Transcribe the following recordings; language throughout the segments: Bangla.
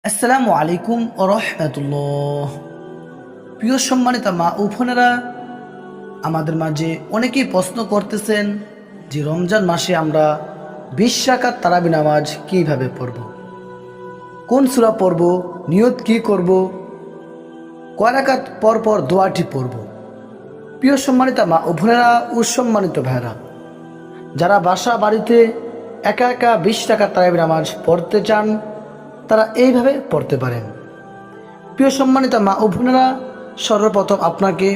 আসসালামু আলাইকুম ও রহমতুল্লাহ। প্রিয় সম্মানিত মা ও বোনেরা, আমাদের মাঝে অনেকেই প্রশ্ন করতেছেন যে রমজান মাসে আমরা 20 রাকাত তারাবি নামাজ কিভাবে পড়ব, কোন সূরা পড়ব, নিয়ত কি করব, কয় রাকাত পর পর দোয়াটি পড়ব। প্রিয় সম্মানিত মা ও বোনেরা ও সম্মানিত ভাইরা, যারা বাসা বাড়িতে একা একা 20 রাকাত তারাবি নামাজ পড়তে চান তারা এইভাবে পড়তে পারেন। প্রিয় সম্মানিত মা ও বোনেরা, সর্বপ্রথম আপনাকে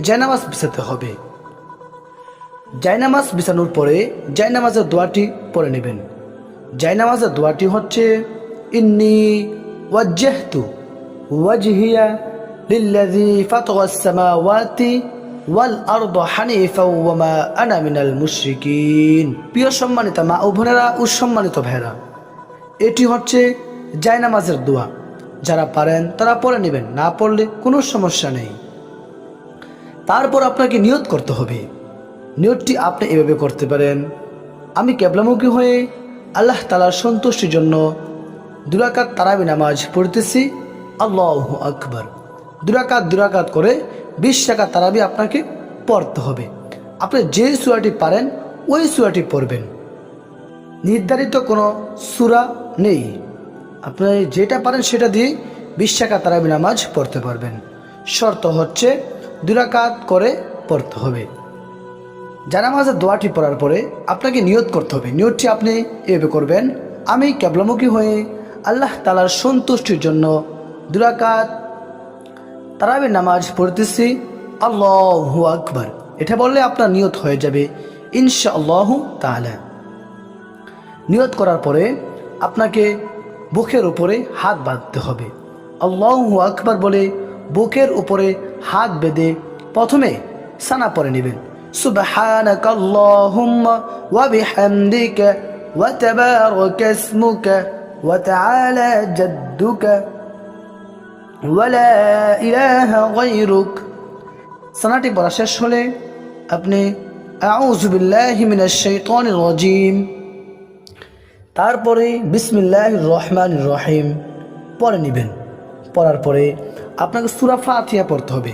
জায়নামাজ বিছাতে হবে। জায়নামাজ বিছানোর পরে জায়নামাজের দোয়াটি পড়ে নেবেন। জায়নামাজের দোয়াটি হচ্ছে ইন্নী ওয়াজ্জাহতু ওয়াজহিয়া লিল্লাযী ফাতারাস সামাওয়াতি ওয়াল আরদা হানিফা ওয়া মা আনা মিনাল মুশরিকিন। প্রিয় সম্মানিত মা ও বোনেরা ও সম্মানিত ভাইরা, এটি হচ্ছে জায়নামাজের দোয়া। যারা পারেন তারা পড়ে নেবেন, না পড়লে কোনো সমস্যা নেই। তারপর আপনাকে নিয়ত করতে হবে। নিয়তটি আপনি এভাবে করতে পারেন: আমি কিবলামুখী হয়ে আল্লাহ তাআলার সন্তুষ্টির জন্য 2 রাকাত তারাবি নামাজ পড়তেছি, আল্লাহু আকবার। 2 রাকাত করে 20 রাকাত তারাবি আপনাকে পড়তে হবে। আপনি যে সূরাটি পারেন ওই সূরাটি পড়বেন। নির্ধারিত কোনো সূরা নেই, আপনি যেটা পারেন সেটা দিয়ে 20 রাকাত তারাবি নামাজ পড়তে পারবেন। শর্ত হচ্ছে 2 রাকাত করে পড়তে হবে। জায়নামাজের দোয়াটি পড়ার পরে আপনাকে নিয়ত করতে হবে। নিয়তটি আপনি এভাবে করবেন: আমি কিবলামুখী হয়ে আল্লাহ তাআলার সন্তুষ্টির জন্য 2 রাকাত তারাবি নামাজ পড়তেছি, আল্লাহু আকবার। এটা বললে আপনার নিয়ত হয়ে যাবে ইনশাআল্লাহু তাআলা। নিয়ত করার পরে আপনাকে বুকের উপরে হাত বাঁধতে হবে। আল্লাহু আকবার বলে বুকের উপরে হাত বেঁধে প্রথমে সানা পড়ে নেবেন: সুবহানাকাল্লাহুম্মা ওয়া বিহামদিকা ওয়া তাবারাকা ইসমুকা ওয়া তাআলা জাদ্দুকা ওয়া লা ইলাহা গায়রুক। সানাটি পড়া শেষ হলে আপনি আউযু বিল্লাহি মিনাশ শাইতানির রাজীম, তারপরে বিসমিল্লাহির রহমানির রহিম পড়ে নেবেন। পড়ার পরে আপনাকে সূরা ফাতিহা পড়তে হবে।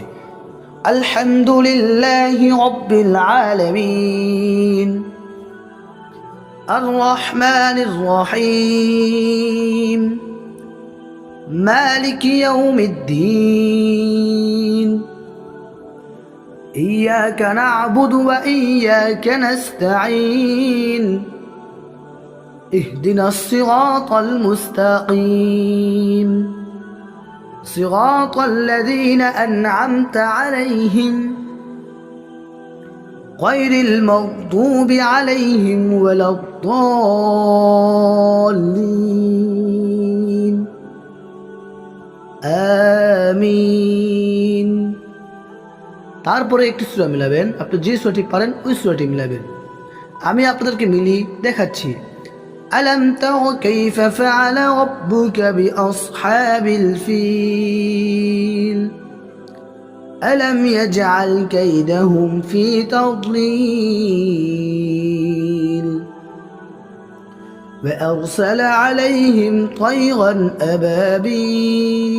আলহামদুলিল্লাহি রাব্বিল আলামিন আর রহমানির রহিম মালিকি ইয়াউমিদ্দিন ইয়াকা না'বুদু ওয়া ইয়াকা নাস্তাঈন اهدنا الصراط المستقيم صراط الذين أنعمت عليهم غير المغضوب عليهم ولا الضالين آمين। তারপরে একটি সূরা মিলাবেন। আপনি যে সূরাটি পারেন ওই সূরাটি মিলাবেন। আমি আপনাদেরকে মিলিয়ে দেখাচ্ছি। ألم تر كيف فعل ربك بأصحاب الفيل ألم يجعل كيدهم في تضليل وأرسل عليهم طيرا أبابيل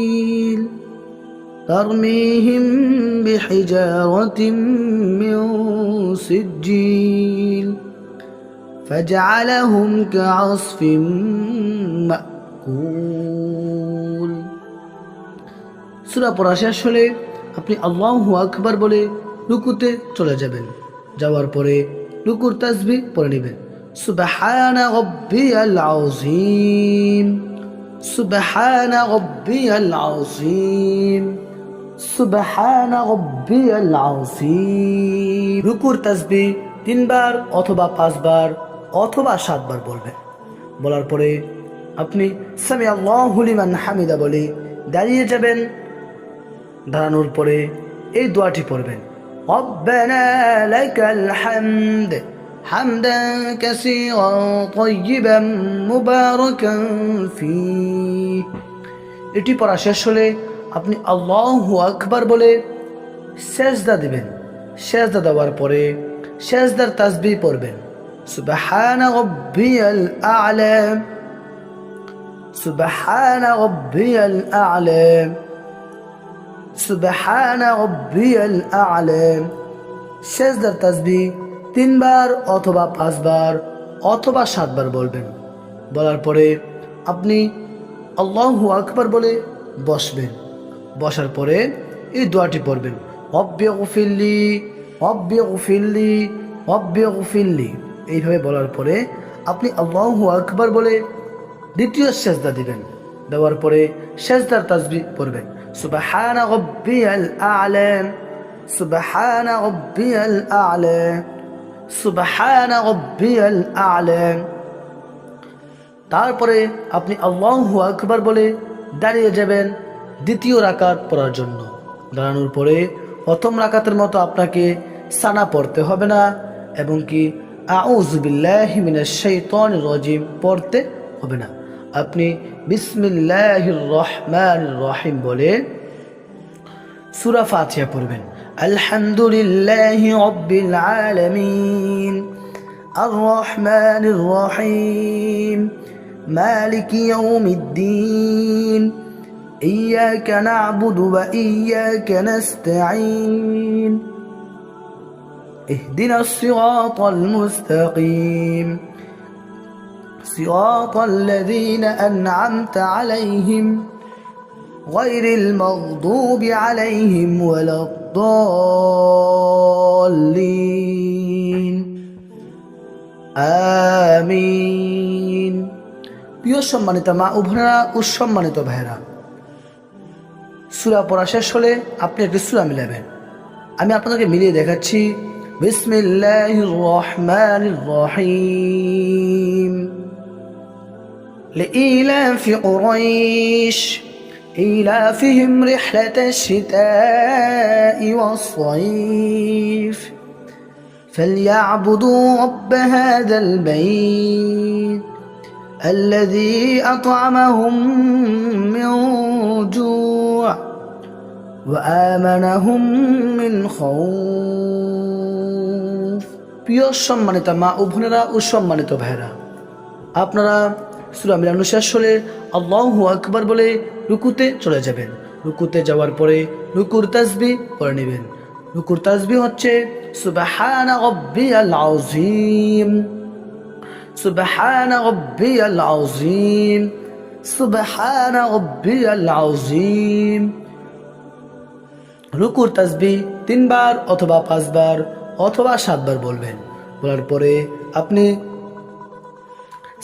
ترميهم بحجارة من سجيل فجعلهم كعصف مأكول। সূরা পড়া শেষ হলে আপনি আল্লাহু আকবার বলে রুকুতে চলে যাবেন। যাওয়ার পরে রুকুর তাসবিহ পড়ে নেবেন: সুবহানা রাব্বিয়াল আযীম সুবহানা রাব্বিয়াল আযীম সুবহানা রাব্বিয়াল আযীম। রুকুর তাসবিহ 3 বার অথবা 5 বার অথবা 7 বার বলবেন। বলার পরে আপনি সামি আল্লাহু লিমান হামিদা বলে দাঁড়িয়ে যাবেন। দাঁড়ানোর পরে এই দোয়াটি পড়বেন: রব্বানা লাকাল হামদ হামদান কাসীরান তাইয়িবান মুবারাকান ফীহ। এটি পড়া শেষ হলে আপনি আল্লাহু আকবার বলে সেজদা দিবেন। সেজদা দেওয়ার পরে সেজদার তাসবিহ পড়বেন: সুবহানা রাব্বিয়াল আ'লা সুবহানা রাব্বিয়াল আ'লা, সুবহানা রাব্বিয়াল আ'লা। সেজদার তাসবিহ 3 বার অথবা 5 বার অথবা 7 বার বলবেন। বলার পরে আপনি আল্লাহু আকবার বলে বসবেন। বসার পরে এই দোয়াটি পড়বেন, রব্বিগফিরলি রব্বিগফিরলি রব্বিগফিরলি। এইভাবে বলার পরে আপনি আল্লাহু আকবার বলে দ্বিতীয় সেজদা দিবেন। দেওয়ার পরে সেজদার তাসবিহ পড়বেন, সুবহানা রাব্বিয়াল আ'লা, সুবহানা রাব্বিয়াল আ'লা, সুবহানা রাব্বিয়াল আ'লা। তারপরে আপনি আল্লাহু আকবার বলে দাঁড়িয়ে যাবেন দ্বিতীয় রাকাত পড়ার জন্য। দাঁড়ানোর পরে প্রথম রাকাতের মতো আপনাকে সানা পড়তে হবে না, এবং কি আউযু বিল্লাহি মিনাশ শাইতানির রাজিম পড়তে হবে না। আপনি বিসমিল্লাহির রহমানির রহিম বলে সূরা ফাতিহা পড়বেন। আলহামদুলিল্লাহি রাব্বিল আলামিন আর রহমানির রহিম মালিকি ইয়াউমিদ্দিন ইয়্যাকা না'বুদু ওয়া ইয়্যাকা নাস্তাঈন ইহদিনাস সিরাতাল মুস্তাকিম সিরাতাল লাযীনা আন'আমতা আলাইহিম গায়রিল মাগদুবি আলাইহিম ওয়ালাদ-দাল্লিন আমিন। প্রিয় সম্মানিত মা ও বোনেরা ও সম্মানিত ভাইরা, সূরা পড়া শেষ হলে আপনি একটি সূরা মিলাবেন। আমি আপনাদেরকে মিলিয়ে দেখাচ্ছি। বিসমিল্লাহির রহমানির রহিম লিইলাফি কুরাইশ ইলাফিহিম রিহলাতাশ শিতাই ওয়াস-সাইফ فليعبدوا رب هذا البيت الذي أطعمهم من جوع وآمنهم من خوف। প্রিয় সম্মানিত মা ও বোনেরা ও সম্মানিত ভাইরা, আপনারা সূরা মিলানো শেষ হলে আল্লাহু আকবার বলে রুকুতে চলে যাবেন। রুকুতে যাওয়ার পরে রুকুর তাসবিহ পড়ে নেবেন। রুকুর তাসবিহ হচ্ছে সুবহানা রাব্বিয়াল আযীম, সুবহানা রাব্বিয়াল আযীম, সুবহানা রাব্বিয়াল আযীম। রুকুর তাসবিহ 3 বার অথবা 5 বার অথবা 7 বার বলবেন। বলার পরে আপনি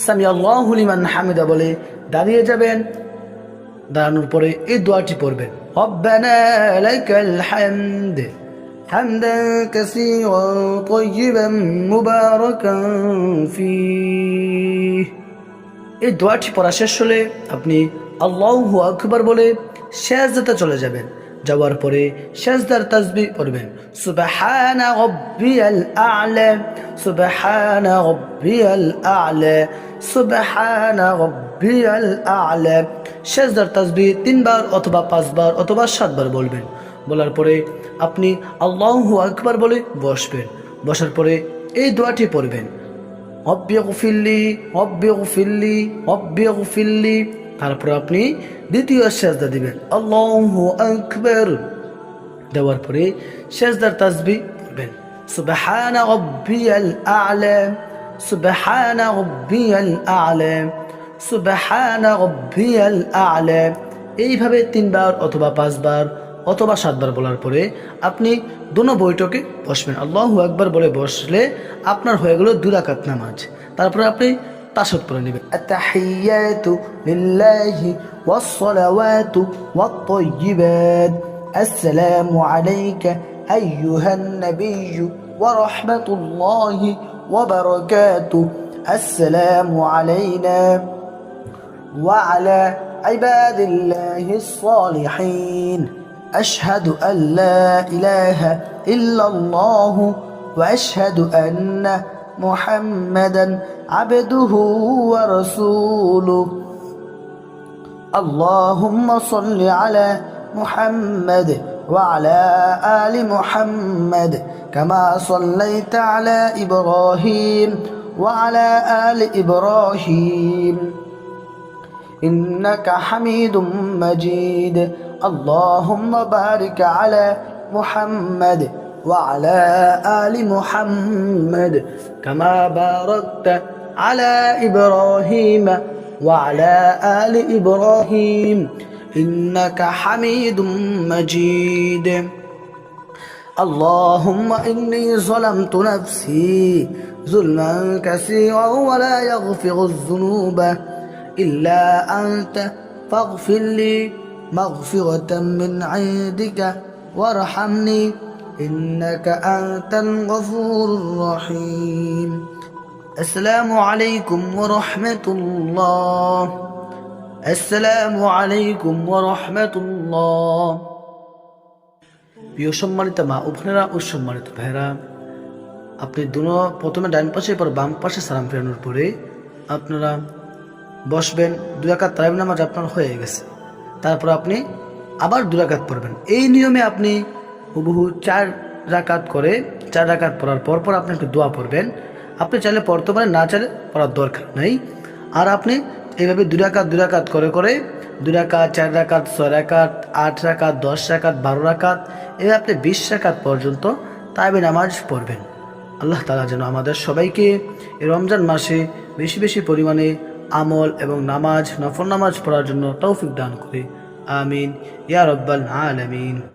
সামি আল্লাহু লিমান হামিদা বলে দাঁড়িয়ে যাবেন। দাঁড়ানোর পরে এই দোয়াটি পড়বেন, রব্বানা লাকাল হামদ হামদান কাসীরান তাইয়িবান মুবারাকান ফীহ। এই দোয়াটি পড়া শেষ হলে আপনি আল্লাহু আকবার বলে সিজদাতে চলে যাবেন। যাওয়ার পরে সিজদার তাসবিহ পড়বেন, সুবহানা রাব্বিয়াল আ'লা, সুবহানা রাব্বিয়াল আ'লা, সুবহানা রাব্বিয়াল আ'লা। সিজদার তাসবিহ 3 বার অথবা 5 বার অথবা 7 বার বলবেন। বলার পরে আপনি আল্লাহু আকবার বলে বসবেন। বসার পরে এই দোয়াটি পড়বেন, রব্বিগফিরলি রব্বিগফিরলি রব্বিগফিরলি। তারপর আপনি দ্বিতীয় সিজদা দিবেন, আল্লাহু আকবার। দেওয়ার পরে সিজদার তাসবিহ পড়বেন, সুবহানা রাব্বিয়াল আ'লা, সুবহানা রাব্বিয়াল আ'লা, সুবহানা রাব্বিয়াল আ'লা। এইভাবে 3 বার অথবা 5 বার অথবা 7 বার বলার পরে আপনি দোনো বৈঠকে বসবেন। আল্লাহু আকবার বলে বসলে আপনার হয়ে গেল 2 রাকাত নামাজ। তারপরে আপনি তাশাহুদ পড়ে নেবেন, আত-তাহিয়াতু লিল্লাহি ওয়াস-সালাওয়াতু ওয়াত-তাইয়্যিবাত আসসালামু আলাইকা আইয়ুহান নাবিয়্যু ওয়া রাহমাতুল্লাহি ওয়া বারাকাতুহু আসসালামু আলাইনা ওয়া আলা ইবাদিল্লাহিস সালিহিন আশহাদু আল লা ইলাহা ইল্লাল্লাহু ওয়া আশহাদু আন্না মুহাম্মাদান আবদুহু ওয়া রাসূলুহু আল্লাহুম্মা সাল্লি আলা মুহাম্মাদ ওয়া আলা আলি মুহাম্মাদ কামা সাল্লাইতা আলা ইব্রাহিম ওয়া আলা আলি ইব্রাহিম إنك حميد مجيد اللهم بارك على محمد وعلى آل محمد كما باركت على إبراهيم وعلى آل إبراهيم إنك حميد مجيد اللهم إني ظلمت نفسي ظلما كثيرا ولا يغفر الذنوب إلا أنت فاغفر لي مغفرة من عندك وارحمني إنك أنت الغفور الرحيم السلام عليكم ورحمة الله السلام عليكم ورحمة الله প্রিয় সম্মানিত মা ও বোনেরা ও সম্মানিত ভাইরা, আপনি প্রথমে ডান পাশে পর বাম পাশে সালাম ফেরানোর পরে আপনারা বসবেন। 2 রাকাত তারাবির নামাজ আপনার হয়ে গেছে, তারপর আপনি আবার 2 রাকাত পড়বেন। এই নিয়মে আপনি হুবহু 4 রাকাত করে 4 রাকাত পড়ার পর আপনি একটু দোয়া পড়বেন। আপনি চাইলে পড়তে পারেন, না চাইলে পড়ার দরকার নেই। আর আপনি এইভাবে 2 রাকাত করে 2 রাকাত 4 রাকাত 6 রাকাত 8 রাকাত 10 রাকাত 12 রাকাত এভাবে আপনি 20 রাকাত পর্যন্ত তারাবি নামাজ পড়বেন। আল্লাহ তাআলা যেন আমাদের সবাইকে এই রমজান মাসে বেশি বেশি পরিমাণে আমল এবং নফল নামাজ পড়ার জন্য তৌফিক দান করে। আমিন ইয়া রাব্বাল আলামিন।